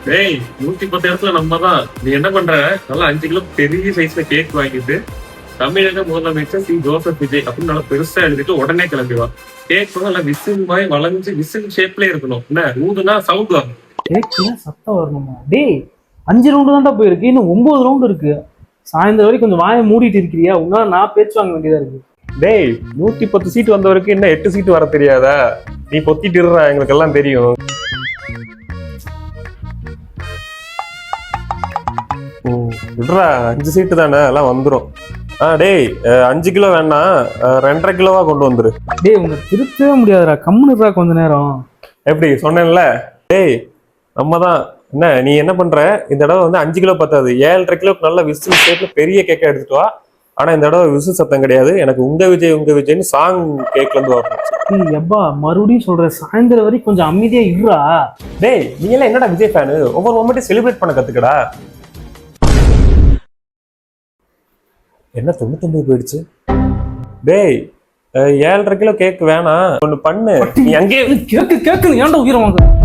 டேய் 110 இடத்துல நம்ம தான். நீ என்ன பண்ற? நல்லா 5 கிலோ பெரிய சைஸ்ல கேக் வாங்கிட்டு தமிழக முதலமைச்சர் சி ஜோசப் விஜய் அப்படின்னு நல்லா பெருசா எழுதிட்டு உடனே கிளம்பிடுவா. கேக் நல்லா விசில் மாதிரி வளைஞ்சு விசில் ஷேப்ல இருக்கணும். என்ன ஊதுனா சவுண்ட் வரும். கேக்குல சத்தம் வரணுமா? டேய் 5 ரவுண்டு தான்டா போயிருக்கு, இன்னும் 9 ரவுண்டு இருக்கு. சாயந்தரம் வரைக்கும் கொஞ்சம் வாயை மூடிட்டு இருக்கிறியா? உன்னால நான் பேச்சு வாங்க வேண்டியதா இருக்கு. டேய் 110 சீட் வந்தவருக்கு என்ன 8 சீட் வர தெரியாதா? நீ பொத்திட்டு இருற, எங்களுக்கு எல்லாம் தெரியும். விடுறா, 5 சீட்டு தானே, எல்லாம் வந்துடும். டேய் 5 கிலோ வேணாம், 2.5 கிலோவா கொண்டு வந்துரு. டேய் உன்னை திருத்தவே முடியாதுடா, கம்முனுடா கொஞ்ச நேரம். எப்படி சொன்னேன்ல? டேய் நம்ம தான். என்ன நீ என்ன பண்ற? இந்த தடவை வந்து 5 கிலோ பத்தாது, 7.5 கிலோக்கு நல்ல விசில் ஷேப்ல பெரிய கேக்கா எடுத்துட்டு வா. ஆனா இந்த தடவை விசில் சத்தம் கிடையாது, எனக்கு உங்க விஜய்னு சாங் கேக்ல இருந்து வரணும். டேய் எப்பா மறுபடியும் சொல்ற, சாயந்தரம் வரைக்கும் கொஞ்சம் அமைதியா இருடா. டேய் நீ எல்லாம் என்னடா விஜய் ஃபேனு? ஒவ்வொரு மொமெண்ட்டையும் செலிப்ரேட் பண்ண கத்துக்கடா. என்ன 99 போயிடுச்சு? டேய் 7.5 கிலோ கேக் வேணாம், ஒண்ணு பண்ணு. நீ அங்கேயே கேக்கு ஏன்டா உயிரை வாங்க?